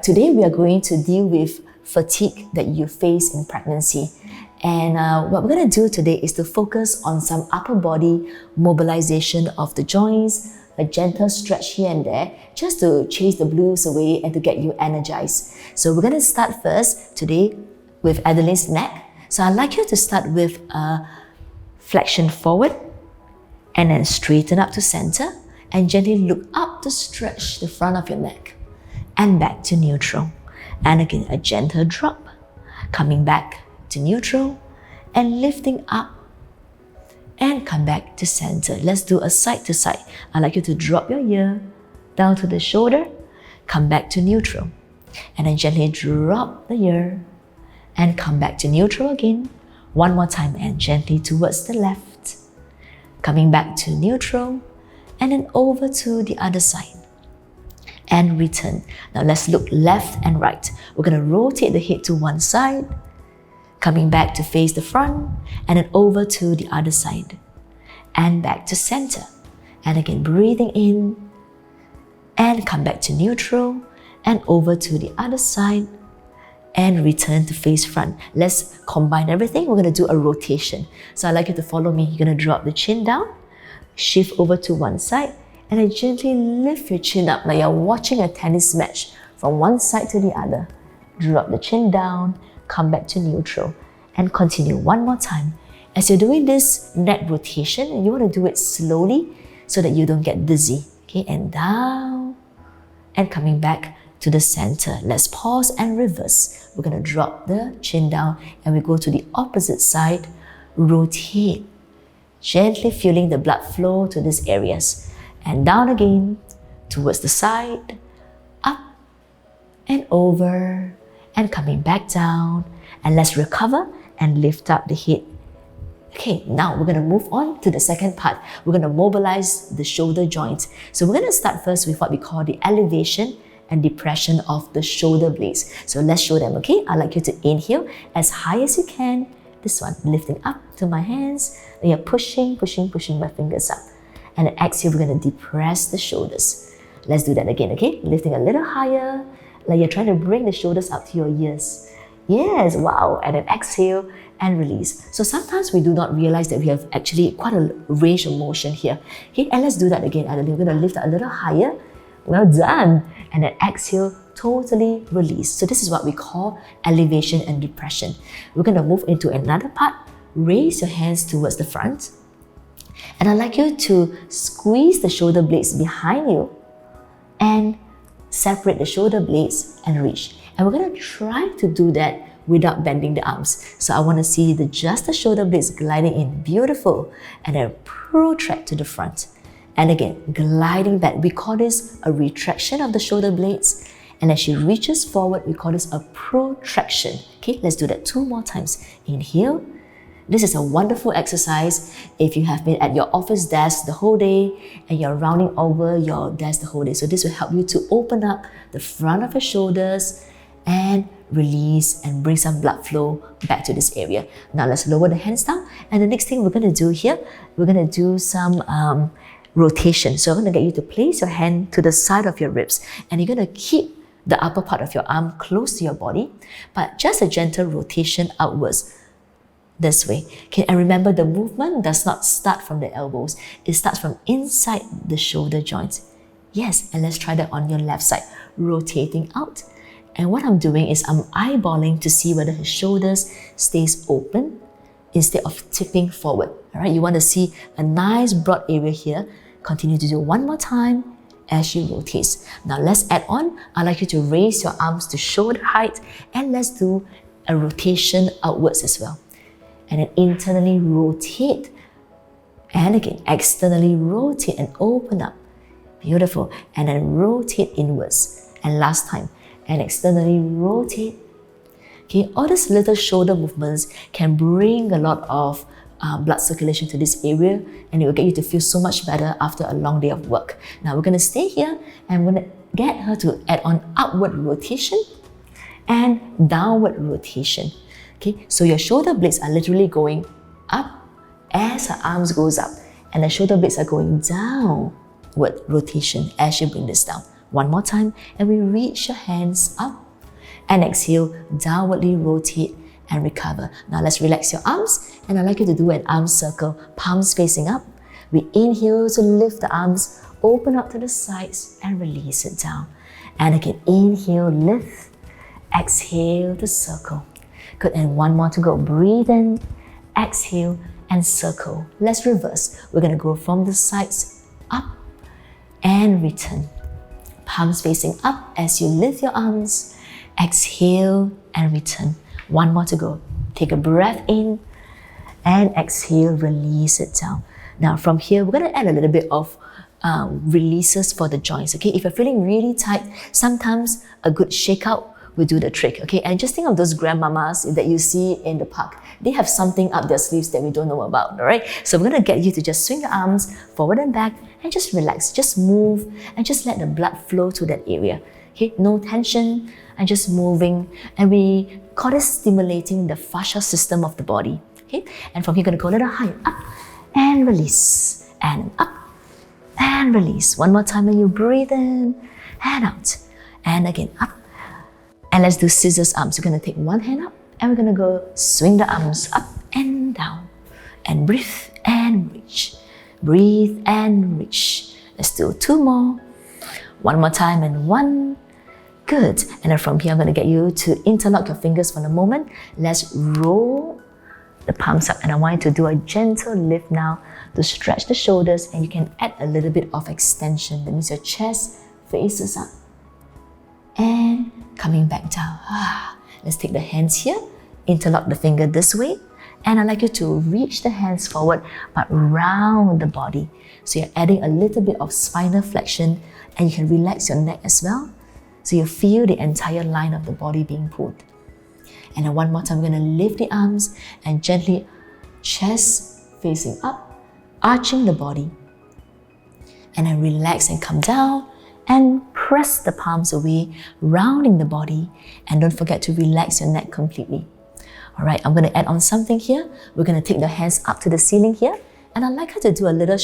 today we are going to deal with fatigue that you face in pregnancy. And what we're going to do today is to focus on some upper body mobilization of the joints, a gentle stretch here and there, just to chase the blues away and to get you energized. So we're going to start first today with Adeline's neck. So I'd like you to start with a flexion forward and then straighten up to center and gently look up to stretch the front of your neck and back to neutral. And again, a gentle drop, coming back to neutral and lifting up and come back to center. Let's do a side to side. I'd like you to drop your ear down to the shoulder, come back to neutral, and then gently drop the ear and come back to neutral again. One more time and gently towards the left, coming back to neutral and then over to the other side and return. Now let's look left and right. We're going to rotate the head to one side, coming back to face the front and then over to the other side and back to center. And again, breathing in and come back to neutral and over to the other side and return to face front. Let's combine everything. We're going to do a rotation. So I'd like you to follow me. You're going to drop the chin down, shift over to one side, and then gently lift your chin up like you're watching a tennis match from one side to the other. Drop the chin down, come back to neutral, and continue one more time. As you're doing this neck rotation, you want to do it slowly so that you don't get dizzy. Okay, and down, and coming back to the center. Let's pause and reverse. We're going to drop the chin down and we go to the opposite side, rotate, gently feeling the blood flow to these areas. And down again, towards the side, up and over, and coming back down. And let's recover and lift up the head. Okay, now we're going to move on to the second part. We're going to mobilize the shoulder joints. So we're going to start first with what we call the elevation and depression of the shoulder blades. So let's show them, okay? I'd like you to inhale as high as you can. This one, lifting up to my hands. Then you're pushing my fingers up. And then exhale, we're going to depress the shoulders. Let's do that again, okay? Lifting a little higher, like you're trying to bring the shoulders up to your ears. Yes, wow. And then exhale and release. So sometimes we do not realize that we have actually quite a range of motion here. Okay, and let's do that again, Adeline. We're going to lift a little higher. Well done. And then exhale, totally release. So this is what we call elevation and depression. We're going to move into another part. Raise your hands towards the front. And I'd like you to squeeze the shoulder blades behind you and separate the shoulder blades and reach. And we're going to try to do that without bending the arms. So I want to see just the shoulder blades gliding in. Beautiful. And then protract to the front. And again, gliding back. We call this a retraction of the shoulder blades. And as she reaches forward, we call this a protraction. Okay, let's do that 2 more times. Inhale. This is a wonderful exercise if you have been at your office desk the whole day and you're rounding over your desk the whole day. So this will help you to open up the front of your shoulders and release and bring some blood flow back to this area. Now let's lower the hands down. And the next thing we're going to do here, we're going to do some rotation. So I'm going to get you to place your hand to the side of your ribs and you're going to keep the upper part of your arm close to your body, but just a gentle rotation outwards. This way. Okay, and remember the movement does not start from the elbows. It starts from inside the shoulder joints. Yes, and let's try that on your left side. Rotating out. And what I'm doing is I'm eyeballing to see whether his shoulders stays open instead of tipping forward. All right, you want to see a nice broad area here. Continue to do one more time as she rotates. Now let's add on. I'd like you to raise your arms to shoulder height and let's do a rotation outwards as well. And then internally rotate. And again, externally rotate and open up. Beautiful. And then rotate inwards. And last time. And externally rotate. Okay, all these little shoulder movements can bring a lot of blood circulation to this area and it will get you to feel so much better after a long day of work. Now we're going to stay here and we're going to get her to add on upward rotation and downward rotation. Okay, so your shoulder blades are literally going up as her arms goes up and the shoulder blades are going downward rotation as you bring this down. One more time, and we reach your hands up. And exhale, downwardly rotate and recover. Now let's relax your arms, and I'd like you to do an arm circle, palms facing up. We inhale to lift the arms, open up to the sides, and release it down. And again, inhale, lift, exhale to circle. Good, and one more to go. Breathe in, exhale, and circle. Let's reverse. We're going to go from the sides up and return. Palms facing up as you lift your arms. Exhale and return. One more to go. Take a breath in and exhale, release it down. Now from here, we're going to add a little bit of releases for the joints. Okay, if you're feeling really tight, sometimes a good shakeout will do the trick. Okay, and just think of those grandmamas that you see in the park. They have something up their sleeves that we don't know about, all right? So we're going to get you to just swing your arms forward and back and just relax, just move and just let the blood flow to that area. Okay, no tension and just moving. And we call this stimulating the fascia system of the body. Okay, and from here, you're going to go a little higher, up and release, and up and release. One more time when you breathe in and out, and again up. And let's do scissors arms. We're going to take one hand up and we're going to go swing the arms up and down, and breathe and reach, breathe and reach. Let's do two more. One more time, and one. Good. And then from here, I'm going to get you to interlock your fingers for a moment. Let's roll the palms up, and I want you to do a gentle lift now to stretch the shoulders, and you can add a little bit of extension. That means your chest faces up and coming back down. Let's take the hands here, interlock the finger this way, and I'd like you to reach the hands forward but round the body. So you're adding a little bit of spinal flexion, and you can relax your neck as well. So you feel the entire line of the body being pulled. And then one more time, we're going to lift the arms and gently chest facing up, arching the body. And then relax and come down and press the palms away, rounding the body. And don't forget to relax your neck completely. All right, I'm going to add on something here. We're going to take the hands up to the ceiling here. And I'd like her to do a little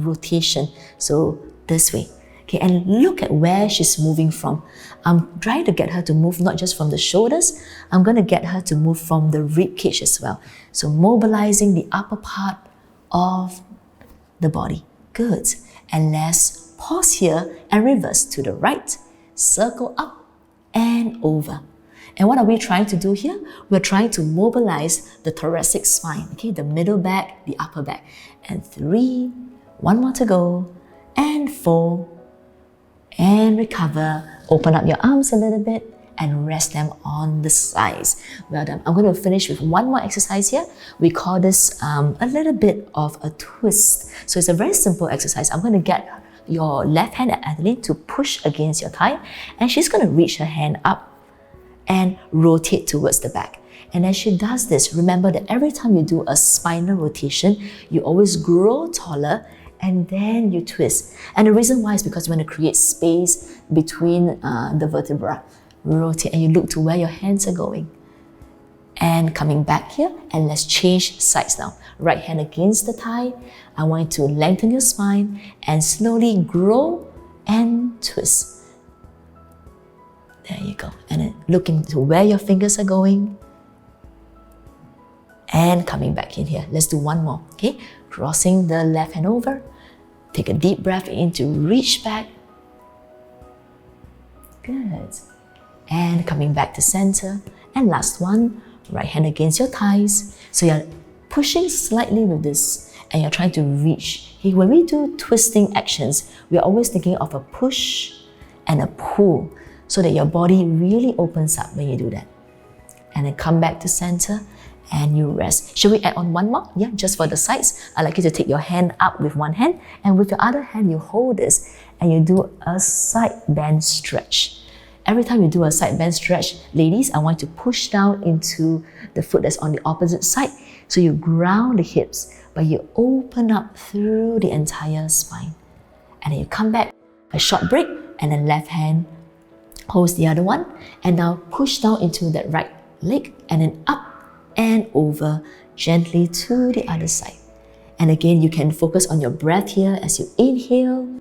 rotation. So this way. Okay, and look at where she's moving from. I'm trying to get her to move not just from the shoulders, I'm going to get her to move from the rib cage as well. So mobilizing the upper part of the body. Good. And let's pause here and reverse to the right. Circle up and over. And what are we trying to do here? We're trying to mobilize the thoracic spine, okay, the middle back, the upper back. And 3, one more to go, and 4, and recover. Open up your arms a little bit and rest them on the sides. Well done. I'm going to finish with one more exercise here. We call this a little bit of a twist. So it's a very simple exercise. I'm going to get your left hand at Adeline to push against your thigh, and she's going to reach her hand up and rotate towards the back. And as she does this, remember that every time you do a spinal rotation, you always grow taller and then you twist. And the reason why is because you want to create space between the vertebra. Rotate and you look to where your hands are going. And coming back here, and let's change sides now. Right hand against the thigh. I want you to lengthen your spine and slowly grow and twist. There you go. And then looking to where your fingers are going. And coming back in here. Let's do one more, okay? Crossing the left hand over. Take a deep breath in to reach back. Good. And coming back to center. And last one, right hand against your thighs. So you're pushing slightly with this and you're trying to reach. Okay, when we do twisting actions, we're always thinking of a push and a pull so that your body really opens up when you do that. And then come back to center and you rest. Should we add on one more? Yeah, just for the sides. I'd like you to take your hand up with one hand, and with your other hand, you hold this and you do a side bend stretch. Every time you do a side bend stretch, ladies, I want you to push down into the foot that's on the opposite side. So you ground the hips, but you open up through the entire spine. And then you come back, a short break, and then left hand holds the other one. And now push down into that right leg, and then up and over gently to the other side. And again, you can focus on your breath here as you inhale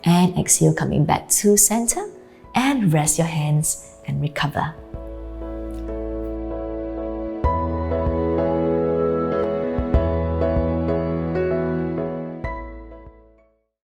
And exhale, coming back to center, and rest your hands and recover.